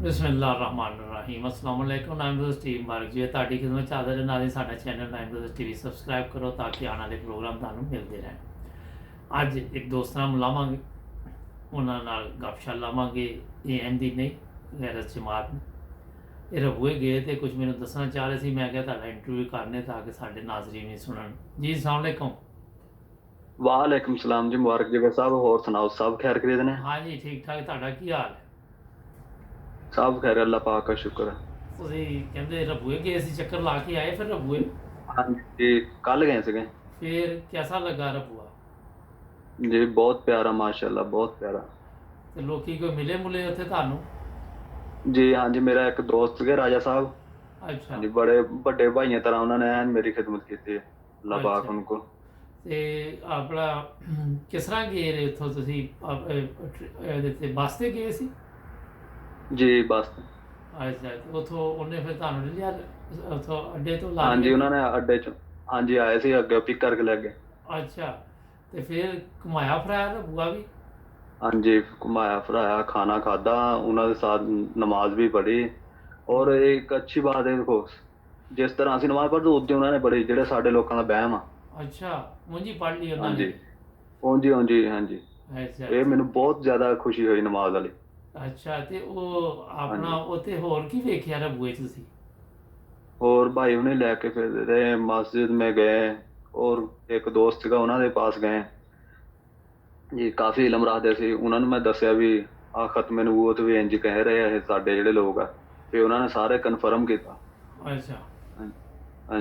ਬਿਸਮਿਲ੍ਲਾਹਿਰਰਹਿਮਾਨਿਰਰਹੀਮ अस्सलाम वालेकुम नाइम brothers TV मुबारक जी ਤੁਹਾਡੀ ਖidmat 'ਚ ਹਾਜ਼ਰ ਨਾਜ਼ਰੀਨ ਸਾਡਾ ਚੈਨਲ ਨਾइम ब्रदर्स टीवी ਸਬਸਕ੍ਰਾਈਬ ਕਰੋ ਤਾਂ ਕਿ ਆਉਣ ਵਾਲੇ ਪ੍ਰੋਗਰਾਮ ਤੁਹਾਨੂੰ ਮਿਲਦੇ ਰਹਿਣ। ਅੱਜ ਇੱਕ ਦੋਸਤ ਨਾਲ ਮਿਲਾਵਾਂਗੇ, ਉਹਨਾਂ ਨਾਲ ਗੱਪਸ਼ਪ ਲਾਵਾਂਗੇ। ਇਹ ਅਹਿਮਦੀ ਨਹੀਂ, ਗੈਰਤ ਜਮਾਤ ਨੇ। ਇਹ ਰਬੂਏ ਗਏ ਤੇ ਕੁਝ ਮੈਨੂੰ ਦੱਸਣਾ ਚਾਹ ਰਹੇ ਸੀ। ਮੈਂ ਕਿਹਾ ਤੁਹਾਡਾ ਇੰਟਰਵਿਊ ਕਰਨੇ ਤਾਂ ਕਿ ਸਾਡੇ ਨਾਜ਼ਰੀਨ ਵੀ ਸੁਣਨ। ਜੀ अस्सलाम वालेकुम। वालेकुम सलाम जी, मुबारक जी साहब। और सुनाओ, सब खैर खरीद ने? हाँ जी ठीक ठाक, ਤੁਹਾਡਾ ਕੀ ਹਾਲ ਹੈ? सब खैर, अल्लाह पाक का शुक्र है। ਤੁਸੀਂ ਕਹਿੰਦੇ ਰਬੂਏ ਗਏ ਸੀ, ਚੱਕਰ ਲਾ ਕੇ ਆਏ ਫਿਰ ਰਬੂਏ? हाँ जी, कल गए थे। ਫਿਰ कैसा लगा रबुआ? जी बहुत प्यारा, माशाल्लाह बहुत प्यारा। ਤੇ ਲੋਕੀ ਕੋਈ ਮਿਲੇ ਮੁਲੇ ਉੱਥੇ ਤੁਹਾਨੂੰ? जी हाँ जी, मेरा एक दोस्त है राजा साहब। ਅੱਛਾ हाँ जी, बड़े बड़े भाइयों तरह उन्होंने मेरी खिदमत की थी। अल्लाह पाक ਅੱਛਾ। उनको। ਤੇ ਆਪਣਾ ਕਿਸ ਤਰ੍ਹਾਂ ਗਏ ਰਹੇ ਉੱਥੋਂ ਤੁਸੀਂ? ਇਹਦੇ ਤੇ ਬੱਸ ਤੇ ਗਏ ਸੀ? जी बस। ਅੱਛਾ, ਤੇ ਉੱਥੋਂ ਉਹਨੇ ਫਿਰ ਤੁਹਾਨੂੰ ਲੈ ਲਿਆ ਉੱਥੋਂ ਅੱਡੇ ਤੋਂ ਲਾ हाँ जी, ਕੇ? उन्होंने अड्डे च हाँ जी आए थे, अगे पिक करके ले गए। ਅੱਛਾ, ਤੇ ਫਿਰ ਘੁਮਾਇਆ ਫਿਰਾਇਆ ਰਬੂਆ ਵੀ? हाँ जी, घुमाया फिराया, खाना खादा, उन्होंने साथ नमाज भी पढ़ी। और एक अच्छी बात है, देखो जिस तरह ਅਸੀਂ नमाज पढ़ते उद्दे उन्होंने पढ़ी, ਜਿਹੜੇ ਸਾਡੇ ਲੋਕਾਂ ਦਾ ਵਹਿਮ ਆ। ਅੱਛਾ, ਮੁੰਜੀ ਪੜ੍ਹ ਲਈ ਉਹਨਾਂ ਹਾਂਜੀ ਨੇ? ਹਾਂਜੀ ਹਾਂਜੀ ਹਾਂਜੀ, ਅੱਛਾ ਇਹ ਮੈਨੂੰ ਬਹੁਤ ਜ਼ਿਆਦਾ ਖੁਸ਼ੀ ਹੋਈ ਨਮਾਜ਼ ਵਾਲੀ। ਅੱਛਾ, ਤੇ ਉਹ ਆਪਣਾ ਹਾਂਜੀ, ਉੱਥੇ ਹੋਰ ਕੀ ਵੇਖਿਆ ਰਬੂਏ 'ਚ ਤੁਸੀਂ? और भाई उन्हें लेके फिर रहे, मस्जिद में गए। और एक दोस्त का उन्होंने पास गए ਜੀ, ਕਾਫੀ ਇਲਮ ਰੱਖਦੇ ਸੀ। ਉਹਨਾਂ ਨੂੰ ਮੈਂ ਦੱਸਿਆ ਵੀ ਆ ਖਤਮੇ ਨਬੂਵਤ ਵੀ ਇੰਜ ਕਹਿ ਰਹੇ ਆ ਇਹ ਸਾਡੇ ਜਿਹੜੇ ਲੋਕ ਆ। ਫਿਰ ਉਹਨਾਂ ਨੇ ਸਾਰੇ ਕਨਫਰਮ ਕੀਤਾ। ਅੱਛਾ।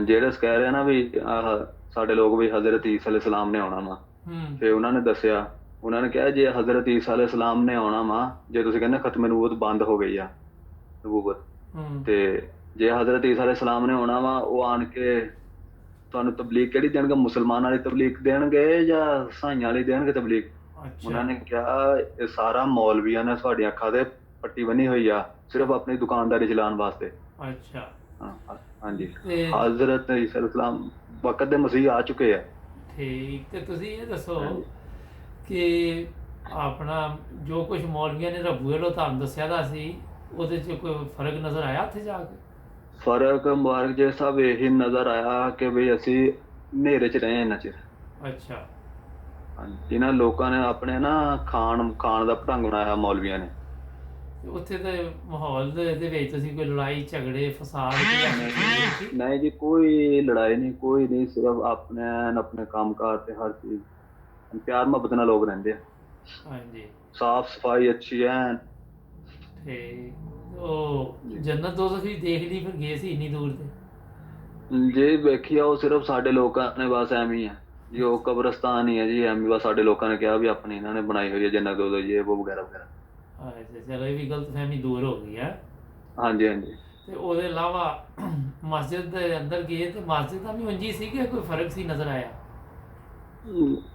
ਜਿਹੜੇ ਕਹਿ ਰਹੇ ਨਾ ਵੀ ਆਹ ਸਾਡੇ ਲੋਕ ਵੀ ਹਜ਼ਰਤ ਈਸਾ ਅਲੈਹਿਸਲਾਮ ਨੇ ਆਉਣਾ ਵਾ। ਹੂੰ ਫਿਰ ਉਹਨਾਂ ਨੇ ਦੱਸਿਆ, ਉਹਨਾਂ ਨੇ ਕਿਹਾ ਜੇ ਹਜ਼ਰਤ ਈਸਾ ਅਲੈਹਿਸਲਾਮ ਨੇ ਆਉਣਾ ਵਾ, ਜੇ ਤੁਸੀਂ ਕਹਿੰਦੇ ਖਤਮੇ ਨਬੂਵਤ ਬੰਦ ਹੋ ਗਈ ਆ ਨਬੂਵਤ, ਹੂੰ ਤੇ ਜੇ ਹਜ਼ਰਤ ਈਸਾ ਅਲੈਹਿਸਲਾਮ ਨੇ ਆਉਣਾ ਵਾ, ਉਹ ਆਣ ਕੇ ਤੁਹਾਨੂੰ ਤਬਲੀਗ ਕਿਹੜੀ ਦੇਣਗੇ? ਮੁਸਲਮਾਨਾਂ ਵਾਲੀ ਤਬਲੀਗ ਦੇਣਗੇ ਜਾਂ ਈਸਾਈਆਂ ਵਾਲੀ ਦੇਣਗੇ ਤਬਲੀਗ? ਅੱਛਾ ਉਹਨਾਂ ਨੇ ਕਿਹਾ ਇਹ ਸਾਰਾ ਮੌਲਵੀਆਂ ਨੇ ਤੁਹਾਡੀਆਂ ਅੱਖਾਂ ਤੇ ਪੱਟੀ ਬੰਨੀ ਹੋਈ ਆ, ਸਿਰਫ ਆਪਣੀ ਦੁਕਾਨਦਾਰੀ ਚਲਾਉਣ ਵਾਸਤੇ। ਅੱਛਾ। ਹਾਂਜੀ, ਤੇ ਹਜ਼ਰਤ ਈਸਾ ਅਲੈਹਿਸਲਾਮ ਵਕਤ ਦੇ ਮਸੀਹ ਆ ਚੁੱਕੇ ਆ। ਠੀਕ, ਤੇ ਤੁਸੀਂ ਇਹ ਦੱਸੋ ਹਾਂਜੀ ਕਿ ਆਪਣਾ ਜੋ ਕੁਝ ਮੌਲਵੀਆਂ ਨੇ ਰਬੂਏ ਵੱਲੋਂ ਤੁਹਾਨੂੰ ਦੱਸਿਆ ਦਾ ਸੀ, ਉਹਦੇ 'ਚ ਕੋਈ ਫਰਕ ਨਜ਼ਰ ਆਇਆ ਉੱਥੇ ਜਾ ਕੇ? ਫਰਕ ਮੁਬਾਰਕ ਜੀ ਸਾਹਿਬ ਇਹੀ ਨਜ਼ਰ ਆਇਆ ਕਿ ਵੀ ਅਸੀਂ ਹਨੇਰੇ 'ਚ ਰਹੇ ਇੰਨਾ ਚਿਰ। ਅੱਛਾ। ਹਾਂਜੀ, ਇਹਨਾਂ ਲੋਕਾਂ ਨੇ ਆਪਣੇ ਨਾ ਖਾਣ ਦਾ ਢੰਗ ਬਣਾਇਆ ਮੌਲਵੀਆਂ ਨੇ। ਤੇ ਉੱਥੇ ਦੇ ਮਾਹੌਲ ਦੇ ਵਿੱਚ ਤੁਸੀਂ ਕੋਈ ਲੜਾਈ ਝਗੜੇ ਫਸਾਦ ਕੋਈ ਐਸੀ ਚੀਜ਼ ਦੇਖੀ? ਨਹੀਂ ਜੀ, ਕੋਈ ਲੜਾਈ ਨਹੀਂ, ਕੋਈ ਨਹੀਂ, ਸਿਰਫ ਆਪਣੇ ਕੰਮਕਾਰ ਤੇ ਹਰ ਚੀਜ਼ ਪਿਆਰ ਮੁਹੱਬਤ ਨਾਲ ਲੋਕ ਰਹਿੰਦੇ ਆ। ਹਾਂਜੀ ਸਾਫ ਸਫਾਈ ਅੱਛੀ ਹੈ ਤੇ ਉਹ ਜੀ। ਜੰਨਤ ਦੋਜ਼ਖ ਵੀ ਦੇਖ ਲਈ ਫਿਰ ਗਏ ਸੀ ਇੰਨੀ ਦੂਰ ਤੇ? ਜੇ ਵੇਖਿਆ ਉਹ ਸਿਰਫ ਸਾਡੇ ਲੋਕਾਂ ਨੇ ਬਸ ਐਵੇਂ ਹੀ ਆ ਜੀ, ਉਹ ਕਬਰਸਤਾਨ ਹੀ ਹੈ ਜੀ, ਐਵੇਂ ਬਸ ਸਾਡੇ ਲੋਕਾਂ ਨੇ ਕਿਹਾ ਵੀ ਆਪਣੀ ਇਹਨਾਂ ਨੇ ਬਣਾਈ ਹੋਈ ਹੈ ਜੰਨਤ ਉਦੋਂ ਇਹ ਉਹ ਵਗੈਰਾ ਵਗੈਰਾ। ਅੱਛਾ, ਚਲੋ ਇਹ ਵੀ ਗਲਤਫਹਿਮੀ ਦੂਰ ਹੋ ਗਈ ਹੈ। ਹਾਂਜੀ ਹਾਂਜੀ, ਤੇ ਉਹਦੇ ਇਲਾਵਾ ਮਸਜਿਦ ਦੇ ਅੰਦਰ ਗਏ ਤੇ ਮਸਜਿਦ ਦਾ ਵੀ ਉਂਝੀ ਸੀ ਕਿ ਕੋਈ ਫਰਕ ਸੀ ਨਜ਼ਰ ਆਇਆ?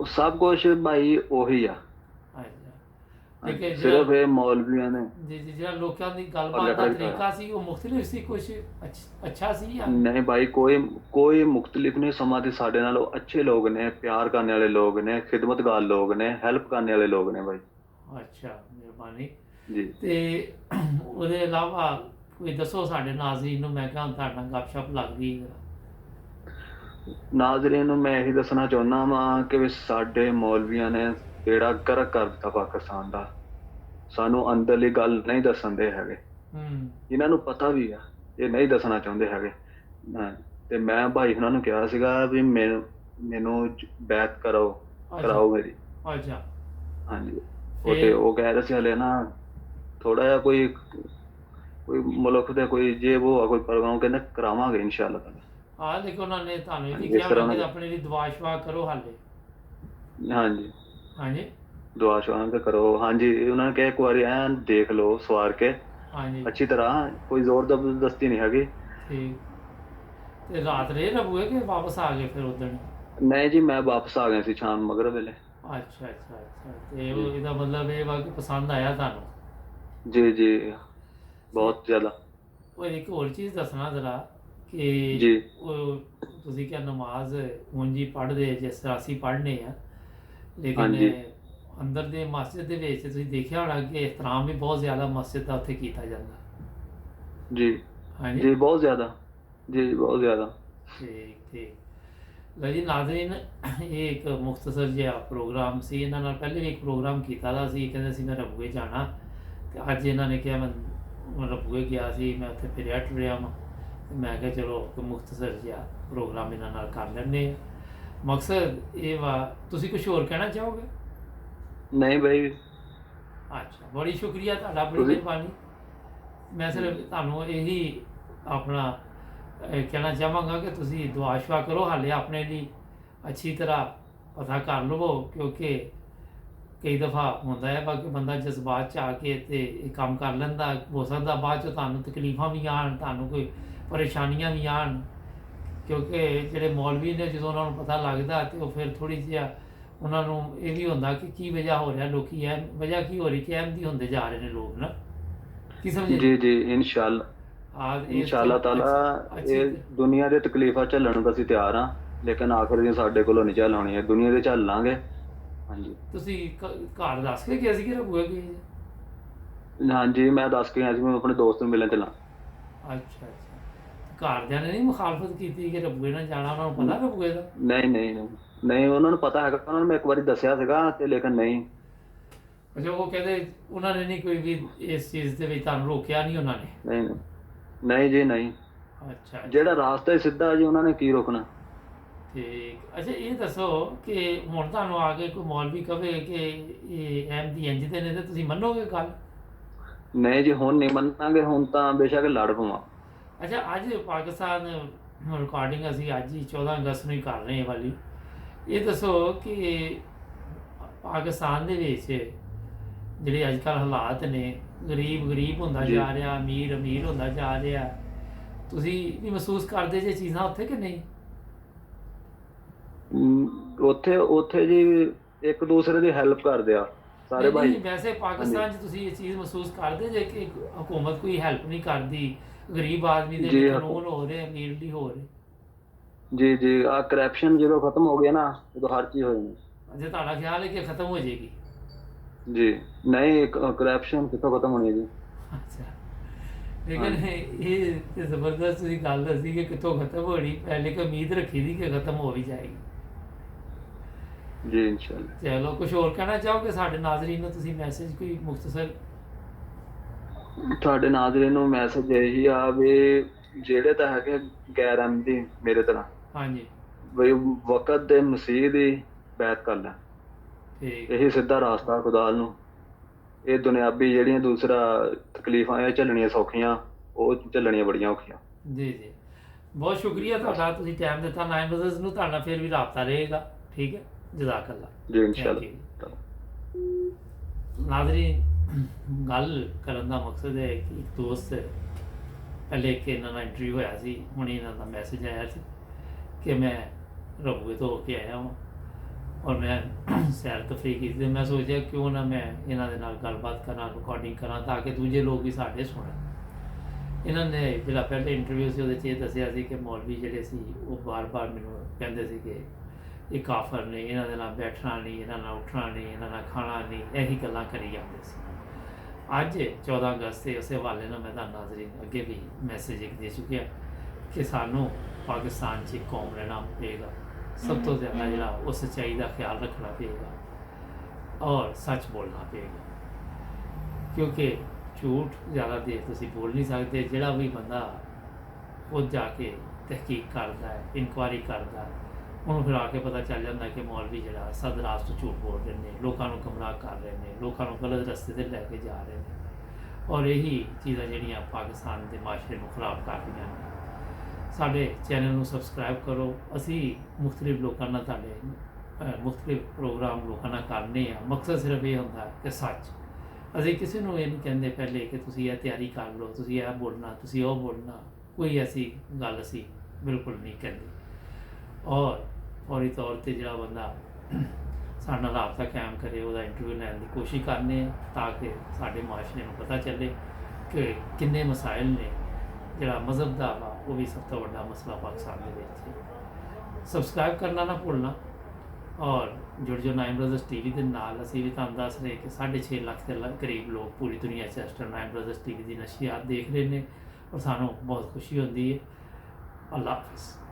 ਸਭ ਕੁਛ ਭਾਈ ਉਹੀ ਆ। ਅੱਛਾ, ਹਾਂਜੀ, ਲੇਕਿਨ ਸਿਰਫ ਜਿਹੜਾ ਇਹ ਮੌਲਵੀਆਂ ਨੇ ਜਿਹੜਾ ਲੋਕਾਂ ਦੀ ਗੱਲਬਾਤ ਪੱਲੇ ਦਾ ਪੱਲੇ ਤਰੀਕਾ ਸੀ ਉਹ ਮੁਖਤਲਿਫ ਸੀ, ਕੁਛ ਅੱਛਾ ਸੀ ਜਾਂ? ਨਹੀਂ ਭਾਈ, ਕੋਈ ਮੁਖਤਲਿਫ ਨਹੀਂ। ਸਮਾਂ ਦੇ ਸਾਡੇ ਨਾਲ ਉਹ ਅੱਛੇ ਲੋਕ ਨੇ, ਪਿਆਰ ਕਰਨੇ ਵਾਲੇ ਲੋਕ ਨੇ, ਖਿਦਮਤਗਾਰ ਲੋਕ ਨੇ, ਹੈਲਪ ਕਰਨੇ ਵਾਲੇ ਲੋਕ ਨੇ ਭਾਈ। ਅੱਛਾ, ਮਿਹਰਬਾਨੀ। ਜੀ, ਤੇ ਉਹਦੇ ਇਲਾਵਾ ਕੋਈ ਦੱਸੋ ਸਾਡੇ ਨਾਜ਼ਰੀਨ ਨੂੰ, ਮੈਂ ਕਿਹਾ ਤੁਹਾਡੇ ਨਾਲ ਗੱਪਸ਼ਪ ਲੱਗਦੀ ਹੈ। ਨਾਜ਼ਰੀਨ ਨੂੰ ਮੈਂ ਇਹੀ ਦੱਸਣਾ ਚਾਹੁੰਦਾ ਵਾਂ ਕਿ ਵੀ ਸਾਡੇ ਮੌਲਵੀਆਂ ਨੇ ਬੇੜਾ ਗਰਕ ਕਰ ਦਿੱਤਾ ਪਾਕਿਸਤਾਨ ਦਾ। ਸਾਨੂੰ ਅੰਦਰਲੀ ਗੱਲ ਨਹੀਂ ਦੱਸਣ ਦੇ ਹੈਗੇ, ਹੂੰ ਇਹਨਾਂ ਨੂੰ ਪਤਾ ਵੀ ਆ, ਇਹ ਨਹੀਂ ਦੱਸਣਾ ਚਾਹੁੰਦੇ ਹੈਗੇ। ਤੇ ਮੈਂ ਭਾਈ ਉਹਨਾਂ ਨੂੰ ਕਿਹਾ ਸੀਗਾ ਵੀ ਮੈਨੂੰ ਬੈਤ ਅੱਛਾ ਕਰਾਓ ਮੇਰੀ। ਅੱਛਾ। ਹਾਂਜੀ, ਉਹ ਤੇ ਫਿਰ ਉਹ ਕਹਿ ਰਹੇ ਸੀ ਹਲੇ ਨਾ ਥੋੜਾ ਜਿਹਾ ਕੋਈ ਮੁਲਕ ਦੇ ਕੋਈ ਜੇ ਉਹ ਆ ਕੋਈ ਪ੍ਰੋਗਰਾਮ, ਕਹਿੰਦੇ ਕਰਾਵਾਂਗੇ ਇਨਸ਼ਾਅੱਲਾ ਤਾਲਾ। ਹਾਂ, ਲੇਕਿਨ ਉਹਨਾਂ ਨੇ ਤੁਹਾਨੂੰ ਇਹ ਵੀ ਹਾਂਜੀ, ਇਸ ਕਿਹਾ ਤਰ੍ਹਾਂ ਹੋਣਾ ਕਿ ਉਹਨਾਂ ਆਪਣੇ ਲਈ ਦੁਆ ਸ਼ਵਾ ਕਰੋ ਹਾਲੇ? ਹਾਂਜੀ, ਹਾਂਜੀ ਦੁਆ ਸ਼ੁਆ ਤੇ ਕਰੋ। ਹਾਂਜੀ, ਉਹਨਾਂ ਨੇ ਕਿਹਾ ਇੱਕ ਵਾਰੀ ਐਨ ਦੇਖ ਲਓ ਸਵਾਰ ਕੇ ਹਾਂਜੀ। ਅੱਛੀ ਤਰ੍ਹਾਂ, ਕੋਈ ਜ਼ੋਰ ਜ਼ਬਰਦਸਤੀ ਨਹੀਂ ਹੈਗੀ। ਠੀਕ, ਤੇ ਰਾਤ ਰਹੇ ਰਬੂਏ ਕਿ ਵਾਪਸ ਆ ਗਏ ਫਿਰ ਉਦਣ? ਨਹੀਂ ਜੀ, ਮੈਂ ਵਾਪਸ ਆ ਗਿਆ ਸੀ ਸ਼ਾਮ ਮਗਰਬ ਵੇਲੇ। ਅੱਛਾ ਅੱਛਾ ਅੱਛਾ, ਤੇ ਜੀ ਇਹਦਾ ਮਤਲਬ ਇਹ ਵਾ ਕਿ ਪਸੰਦ ਆਇਆ ਤੁਹਾਨੂੰ? ਜੀ ਜੀ, ਤੇ ਬਹੁਤ ਜ਼ਿਆਦਾ ਉਹ ਇੱਕ ਹੋਰ ਚੀਜ਼ ਦੱਸਣਾ ਜ਼ਰਾ ਕਿ ਜੀ। ਉਹ ਤੁਸੀਂ ਕਿਹਾ ਨਮਾਜ਼ ਉਂਝ ਹੀ ਪੜ੍ਹਦੇ ਜਿਸ ਤਰ੍ਹਾਂ ਅਸੀਂ ਪੜ੍ਹਨੇ ਆ, ਲੇਕਿਨ ਹਾਂਜੀ ਅੰਦਰ ਦੇ ਮਸਜਿਦ ਦੇ ਵਿੱਚ ਤੁਸੀਂ ਦੇਖਿਆ ਹੋਣਾ ਕਿ ਇਹਤਰਾਮ ਵੀ ਬਹੁਤ ਜ਼ਿਆਦਾ ਮਸਜਿਦ ਦਾ ਉੱਥੇ ਕੀਤਾ ਜਾਂਦਾ। जी ਹਾਂਜੀ जी बहुत ज़्यादा, जी बहुत ज़्यादा। ਠੀਕ ਠੀਕ। ਲਓ ਜੀ ਨਾਜ਼ਰੀਨ, ਇਹ ਇੱਕ ਮੁਖਤਸਰ ਜਿਹਾ ਪ੍ਰੋਗਰਾਮ ਸੀ। ਇਹਨਾਂ ਨਾਲ ਪਹਿਲੇ ਵੀ ਇੱਕ ਪ੍ਰੋਗਰਾਮ ਕੀਤਾ ਦਾ ਸੀ, ਕਹਿੰਦੇ ਸੀ ਮੈਂ ਰਬੂਏ ਜਾਣਾ, ਤੇ ਅੱਜ ਇਹਨਾਂ ਨੇ ਕਿਹਾ ਮੈਂ ਰਬੂਏ ਗਿਆ ਸੀ, ਮੈਂ ਉੱਥੇ ਫਿਰਿਆ ਟੁਰਿਆ ਵਾਂ, ਤੇ ਮੈਂ ਕਿਹਾ ਚਲੋ ਇੱਕ ਮੁਖਤਸਰ ਜਿਹਾ ਪ੍ਰੋਗਰਾਮ ਇਹਨਾਂ ਨਾਲ ਕਰ ਲੈਂਦੇ ਹਾਂ। ਮਕਸਦ ਇਹ ਵਾ, ਤੁਸੀਂ ਕੁਝ ਹੋਰ ਕਹਿਣਾ ਚਾਹੋਗੇ? नहीं भाई, ਅੱਛਾ, ਬੜੀ ਸ਼ੁਕਰੀਆ ਤੁਹਾਡਾ, ਬੜੀ ਤੁਸੀਂ ਮਿਹਰਬਾਨੀ। ਮੈਂ ਸਿਰਫ ਤੁਹਾਨੂੰ ਇਹੀ ਆਪਣਾ ਕਹਿਣਾ ਚਾਹਾਂਗਾ ਕਿ ਤੁਸੀਂ ਦੁਆ ਸ਼ੁਆ ਕਰੋ, ਹਾਲੇ ਆਪਣੇ ਲਈ ਅੱਛੀ ਤਰ੍ਹਾਂ ਪਤਾ ਕਰ ਲਵੋ, ਕਿਉਂਕਿ ਕਈ ਦਫਾ ਹੁੰਦਾ ਹੈ ਬਾਕੀ ਬੰਦਾ ਜਜ਼ਬਾਤ 'ਚ ਆ ਕੇ ਤੇ ਇਹ ਕੰਮ ਕਰ ਲੈਂਦਾ, ਹੋ ਸਕਦਾ ਬਾਅਦ 'ਚ ਤੁਹਾਨੂੰ ਤਕਲੀਫਾਂ ਵੀ ਆਉਣ, ਤੁਹਾਨੂੰ ਕੋਈ ਪਰੇਸ਼ਾਨੀਆਂ ਵੀ ਆਉਣ, ਕਿਉਂਕਿ ਜਿਹੜੇ ਮੌਲਵੀ ਨੇ ਜਦੋਂ ਉਹਨਾਂ ਨੂੰ ਪਤਾ ਲੱਗਦਾ ਤੇ ਉਹ ਫਿਰ ਥੋੜ੍ਹੀ ਜਿਹਾ ਉਹਨਾਂ ਨੂੰ ਇਹ ਵੀ ਹੁੰਦਾ ਕਿ ਕੀ ਵਜ੍ਹਾ ਹੋ ਰਿਹਾ, ਲੋਕੀ ਐ ਵਜ੍ਹਾ ਕੀ ਹੋ ਰਹੀ ਕਿ ਅਹਿਮਦੀ ਹੁੰਦੇ ਜਾ ਰਹੇ ਨੇ ਲੋਕ ਨਾ, ਕੀ ਸਮਝੇ? जी जी इंशाल्लाह इंशाल्लाह ताला ਅੱਛੀ ਇਹ ਦੁਨੀਆ ਦੇ ਤਕਲੀਫਾਂ ਝੱਲਣ ਨੂੰ ਅਸੀਂ ਤਿਆਰ ਹਾਂ, ਲੇਕਿਨ ਆਖਰ ਦੀ ਸਾਡੇ ਕੋਲੋਂ ਨਹੀਂ ਝੱਲ ਹੋਣੀ, ਹੈ ਦੁਨੀਆ ਦੇ ਝੱਲ ਲਾਂਗੇ। ਹਾਂਜੀ ਤੁਸੀਂ ਘਰ ਦੱਸ ਕੇ ਗਏ ਸੀ ਕਿ ਰਬੂਏ ਗਏ? ਹਾਂਜੀ, ਮੈਂ ਦੱਸ ਕੇ ਆਇਆ ਸੀ ਮੈਂ ਆਪਣੇ ਦੋਸਤ ਨੂੰ ਮਿਲਣ ਚੱਲਾਂ। ਅੱਛਾ ਅੱਛਾ। ਘਰਦਿਆਂ ਨੇ ਨਹੀਂ ਮੁਖਾਲਫਤ ਕੀਤੀ ਕਿ ਰਬੂਏ ਨਾਲ ਜਾਣਾ? ਉਹਨਾਂ ਨੂੰ ਪਤਾ ਰਬੂਏ ਦਾ? ਨਹੀਂ ਨਹੀਂ ਨਹੀਂ ਨਹੀਂ, ਉਹਨਾਂ ਨੂੰ ਪਤਾ ਹੈਗਾ, ਉਹਨਾਂ ਨੂੰ ਮੈਂ ਇੱਕ ਵਾਰੀ ਦੱਸਿਆ ਸੀਗਾ ਤੇ ਲੇਕਿਨ ਨਹੀਂ। ਅੱਛਾ, ਉਹ ਕਹਿੰਦੇ ਉਹਨਾਂ ਨੇ ਨਹੀਂ ਕੋਈ ਵੀ ਇਸ ਚੀਜ਼ ਦੇ ਵਿੱਚ ਤੁਹਾਨੂੰ ਰੋਕਿਆ ਨਹੀਂ ਉਹਨਾਂ ਨੇ? ਨਹੀਂ ਨਹੀਂ ਨਹੀਂ ਜੀ ਨਹੀਂ, ਅੱਛਾ ਅੱਛਾ, ਜਿਹੜਾ ਰਾਸਤਾ ਹੀ ਸਿੱਧਾ ਜੀ ਉਹਨਾਂ ਨੇ ਕੀ ਰੋਕਣਾ। ਠੀਕ। ਅੱਛਾ, ਇਹ ਦੱਸੋ ਕਿ ਹੁਣ ਤੁਹਾਨੂੰ ਆ ਕੇ ਕੋਈ ਮੌਲਵੀ ਕਵੇ ਕਿ ਇਹ ਅਹਿਮਦੀ ਇੰਝ ਦੇ ਨੇ, ਤੇ ਤੁਸੀਂ ਮੰਨੋਗੇ ਗੱਲ? ਨਹੀਂ ਜੀ, ਹੁਣ ਨਹੀਂ ਮੰਨਾਂਗੇ, ਹੁਣ ਤਾਂ ਬੇਸ਼ੱਕ ਲੜ ਪਵਾਂ। ਅੱਛਾ, ਅੱਜ ਪਾਕਿਸਤਾਨ ਰਿਕਾਰਡਿੰਗ ਅਸੀਂ ਅੱਜ ਹੀ 14 ਅਗਸਤ ਨੂੰ ਹੀ ਕਰ ਰਹੇ ਹਾਂ ਵਾਲੀ, ਇਹ ਦੱਸੋ ਕਿ ਪਾਕਿਸਤਾਨ ਦੇ ਵਿੱਚ ਜਿਹੜੇ ਅੱਜ ਕੱਲ੍ਹ ਹਾਲਾਤ ਨੇ, ਗਰੀਬ ਗਰੀਬ ਹੁੰਦਾ ਜੀ ਜਾ ਰਿਹਾ, ਅਮੀਰ ਅਮੀਰ ਹੁੰਦਾ ਜਾ ਰਿਹਾ, ਤੁਸੀਂ ਵੀ ਮਹਿਸੂਸ ਕਰਦੇ ਜੇ ਚੀਜ਼ਾਂ ਉੱਥੇ ਕਿ ਨਹੀਂ? ਉੱਥੇ ਉੱਥੇ ਜੀ ਇੱਕ ਦੂਸਰੇ ਦੀ ਹੈਲਪ ਕਰਦੇ ਆ ਸਾਰੇ ਨਹੀਂ ਭਾਈ। ਨਹੀਂ, ਵੈਸੇ ਪਾਕਿਸਤਾਨ 'ਚ ਤੁਸੀਂ ਇਹ ਚੀਜ਼ ਮਹਿਸੂਸ ਕਰਦੇ ਜੇ ਕਿ ਹਕੂਮਤ ਕੋਈ ਹੈਲਪ ਨਹੀਂ ਕਰਦੀ, ਗਰੀਬ ਆਦਮੀ ਦੇ ਲਈ ਜੀ ਕਾਨੂੰਨ ਹੋ ਰਹੇ, ਅਮੀਰ ਲਈ ਹੋ ਰਹੇ? ਜੀ ਜੀ, ਆ ਕਰਪਸ਼ਨ ਜਦੋਂ ਖਤਮ ਹੋ ਗਿਆ ਨਾ, ਉਦੋਂ ਹਰ ਚੀਜ਼ ਹੋ ਜਾਣੀ। ਜੇ ਤੁਹਾਡਾ ਖਿਆਲ ਹੈ ਕਿ ਖਤਮ ਹੋ ਜਾਏਗੀ? ਜੀ ਨਹੀਂ, ਕਰਪਸ਼ਨ ਕਿੱਥੋਂ ਖਤਮ ਹੋਣੀ ਹੈ ਜੀ। ਅੱਛਾ, ਲੇਕਿਨ ਇਹ ਤੇ ਜ਼ਬਰਦਸਤ ਤੁਸੀਂ ਗੱਲ ਦੱਸੀ ਕਿ ਕਿੱਥੋਂ ਖਤਮ ਹੋਣੀ, ਪਹਿਲੇ ਕਿ ਉਮੀਦ ਰੱਖੀ ਦੀ ਕਿ ਖਤਮ ਹੋ ਵੀ ਜਾਏਗੀ। ਜੀ ਇਨਸ਼ਾਅੱਲਾ। ਚਲੋ, ਕੁਝ ਹੋਰ ਕਹਿਣਾ ਚਾਹੋਗੇ ਸਾਡੇ ਨਾਜ਼ਰੀਨ ਨੂੰ ਤੁਸੀਂ, ਮੈਸੇਜ ਕੋਈ ਮੁਖਤਸਰ? ਤੁਹਾਡੇ ਨਾਜ਼ਰੀਨ ਨੂੰ ਮੈਸੇਜ ਇਹੀ ਆ ਵੀ ਜਿਹੜੇ ਤਾਂ ਹੈਗੇ ਗੈਰ ਅਹਿਮਦੀ ਮੇਰੇ ਤਰ੍ਹਾਂ, ਹਾਂਜੀ ਵੀ ਵਕਤ ਦੇ ਮਸੀਹ ਦੀ ਬੈਤ ਕਰ ਲੈ, ਠੀਕ। ਇਹੀ ਸਿੱਧਾ ਰਾਸਤਾ ਖੁਦਾ ਵੱਲ ਨੂੰ। ਇਹ ਦੁਨਿਆਵੀ ਜਿਹੜੀਆਂ ਦੂਸਰਾ ਤਕਲੀਫਾਂ ਇਹ ਝੱਲਣੀਆਂ ਸੌਖੀਆਂ, ਉਹ ਝੱਲਣੀਆਂ ਬੜੀਆਂ ਔਖੀਆਂ। ਜੀ ਜੀ, ਬਹੁਤ ਸ਼ੁਕਰੀਆ ਤੁਹਾਡਾ, ਤੁਸੀਂ ਟਾਈਮ ਦਿੱਤਾ। 9 ਬਜ਼ਰਸ ਨੂੰ ਤੁਹਾਡਾ ਫਿਰ ਵੀ ਰਾਬਤਾ ਰਹੇਗਾ, ਠੀਕ ਹੈ? ਜਜ਼ਾਕੱਲਾ ਜੀ ਇਨਸ਼ਾਅੱਲਾ। ਨਾਜ਼ਰੀਨ, ਗੱਲ ਕਰਨ ਦਾ ਮਕਸਦ ਹੈ ਕਿ ਇੱਕ ਦੋਸਤ, ਪਹਿਲੇ ਇੱਕ ਇਹਨਾਂ ਦਾ ਇੰਟਰਵਿਊ ਹੋਇਆ ਸੀ, ਹੁਣ ਇਹਨਾਂ ਦਾ ਮੈਸੇਜ ਆਇਆ ਸੀ ਕਿ ਮੈਂ ਰਬੂਏ ਤੋਂ ਹੋ ਕੇ ਆਇਆ ਹਾਂ ਔਰ ਮੈਂ ਸੈਰ ਤਫਰੀਹ ਕੀਤੀ, ਮੈਂ ਸੋਚਿਆ ਕਿਉਂ ਨਾ ਮੈਂ ਇਹਨਾਂ ਦੇ ਨਾਲ ਗੱਲਬਾਤ ਕਰਾਂ, ਰਿਕਾਰਡਿੰਗ ਕਰਾਂ, ਤਾਂ ਕਿ ਦੂਜੇ ਲੋਕ ਵੀ ਸਾਡੇ ਸੁਣਨ। ਇਹਨਾਂ ਨੇ ਜਿਹੜਾ ਪਹਿਲੇ ਇੰਟਰਵਿਊ ਸੀ ਉਹਦੇ 'ਚ ਇਹ ਦੱਸਿਆ ਸੀ ਕਿ ਮੌਲਵੀ ਜਿਹੜੇ ਸੀ ਉਹ ਬਾਰ-ਬਾਰ ਮੈਨੂੰ ਕਹਿੰਦੇ ਸੀ ਕਿ ਇਹ ਕਾਫਰ ਨੇ, ਇਹਨਾਂ ਦੇ ਨਾਲ ਬੈਠਣਾ ਨਹੀਂ, ਇਹਨਾਂ ਨਾਲ ਉੱਠਣਾ ਨਹੀਂ, ਇਹਨਾਂ ਨਾਲ ਖਾਣਾ ਨਹੀਂ, ਇਹੀ ਗੱਲਾਂ ਕਰੀ ਜਾਂਦੇ ਸੀ। ਅੱਜ 14 ਅਗਸਤ ਦੇ ਉਸੇ ਹਵਾਲੇ ਨਾਲ ਮੈਂ ਤੁਹਾਨੂੰ ਨਾਜ਼ਰੀਨ ਅੱਗੇ ਵੀ ਮੈਸੇਜ ਇੱਕ ਦੇ ਚੁੱਕਿਆ ਕਿ ਸਾਨੂੰ ਪਾਕਿਸਤਾਨ 'ਚ ਇੱਕ ਕੌਮ ਰਹਿਣਾ ਪਏਗਾ। ਸਭ ਤੋਂ ਜ਼ਿਆਦਾ ਜਿਹੜਾ ਉਹ ਸੱਚਾਈ ਦਾ ਖਿਆਲ ਰੱਖਣਾ ਪਏਗਾ ਔਰ ਸੱਚ ਬੋਲਣਾ ਪਏਗਾ, ਕਿਉਂਕਿ ਝੂਠ ਜ਼ਿਆਦਾ ਦੇਰ ਤੁਸੀਂ ਬੋਲ ਨਹੀਂ ਸਕਦੇ। ਜਿਹੜਾ ਵੀ ਬੰਦਾ ਖੁਦ ਜਾ ਕੇ ਤਹਿਕੀਕ ਕਰਦਾ ਹੈ, ਇਨਕੁਆਇਰੀ ਕਰਦਾ ਹੈ, ਉਹਨੂੰ ਫਿਰ ਆ ਕੇ ਪਤਾ ਚੱਲ ਜਾਂਦਾ ਕਿ ਮੌਲਵੀ ਜਿਹੜਾ ਸਦ ਰਾਸਤ ਝੂਠ ਬੋਲ ਰਹੇ ਨੇ, ਲੋਕਾਂ ਨੂੰ ਗੁੰਮਰਾਹ ਕਰ ਰਹੇ ਨੇ, ਲੋਕਾਂ ਨੂੰ ਗਲਤ ਰਸਤੇ 'ਤੇ ਲੈ ਕੇ ਜਾ ਰਹੇ ਨੇ, ਔਰ ਇਹੀ ਚੀਜ਼ਾਂ ਜਿਹੜੀਆਂ ਪਾਕਿਸਤਾਨ ਦੇ ਮਾਸ਼ਰੇ ਨੂੰ ਖਰਾਬ ਕਰ ਰਹੀਆਂ ਨੇ। ਸਾਡੇ ਚੈਨਲ ਨੂੰ ਸਬਸਕ੍ਰਾਈਬ ਕਰੋ। ਅਸੀਂ ਮੁਖਤਲਿਫ ਲੋਕਾਂ ਨਾਲ ਤੁਹਾਡੇ ਮੁਖਤਲਿਫ ਪ੍ਰੋਗਰਾਮ ਲੋਕਾਂ ਨਾਲ ਕਰਨੇ ਆ। ਮਕਸਦ ਸਿਰਫ ਇਹ ਹੁੰਦਾ ਕਿ ਸੱਚ, ਅਸੀਂ ਕਿਸੇ ਨੂੰ ਇਹ ਨਹੀਂ ਕਹਿੰਦੇ ਪਹਿਲੇ ਕਿ ਤੁਸੀਂ ਇਹ ਤਿਆਰੀ ਕਰ ਲਓ, ਤੁਸੀਂ ਇਹ ਬੋਲਣਾ, ਤੁਸੀਂ ਉਹ ਬੋਲਣਾ, ਕੋਈ ਐਸੀ ਗੱਲ ਅਸੀਂ ਬਿਲਕੁਲ ਨਹੀਂ ਕਹਿੰਦੇ। ਔਰ ਫੌਰੀ ਤੌਰ 'ਤੇ ਜਿਹੜਾ ਬੰਦਾ ਸਾਡੇ ਨਾਲ ਰਾਬਤਾ ਕਾਇਮ ਕਰੇ, ਉਹਦਾ ਇੰਟਰਵਿਊ ਲੈਣ ਦੀ ਕੋਸ਼ਿਸ਼ ਕਰਨੇ ਆ, ਤਾਂ ਕਿ ਸਾਡੇ ਮਾਸ਼ਰੇ ਨੂੰ ਪਤਾ ਚੱਲੇ ਕਿ ਕਿੰਨੇ ਮਸਾਇਲ ਨੇ। ਜਿਹੜਾ ਮਜ਼ਹਬ ਦਾ ਵਾ ਉਹ ਵੀ ਸਭ ਤੋਂ ਵੱਡਾ ਮਸਲਾ ਪਾਕਿਸਤਾਨ ਦੇ ਵਿੱਚ ਹੈ। ਸਬਸਕ੍ਰਾਈਬ ਕਰਨਾ ਨਾ ਭੁੱਲਣਾ ਔਰ ਜੁੜ ਜੋ ਨਾਈਨ ਬ੍ਰਦਰਸ ਟੀਵੀ ਦੇ ਨਾਲ। ਅਸੀਂ ਵੀ ਤੁਹਾਨੂੰ ਦੱਸ ਰਹੇ ਕਿ 6.5 ਲੱਖ ਦੇ ਕਰੀਬ ਲੋਕ ਪੂਰੀ ਦੁਨੀਆ 'ਚ ਇਸ ਟਾਈਮ ਨਾਈਨ ਬ੍ਰਦਰਸ ਟੀਵੀ ਦੀ ਨਸ਼ਰੀਆਤ ਦੇਖ ਰਹੇ ਨੇ ਔਰ ਸਾਨੂੰ ਬਹੁਤ ਖੁਸ਼ੀ ਹੁੰਦੀ ਹੈ। ਅੱਲਾ ਹਾਫਿਜ਼।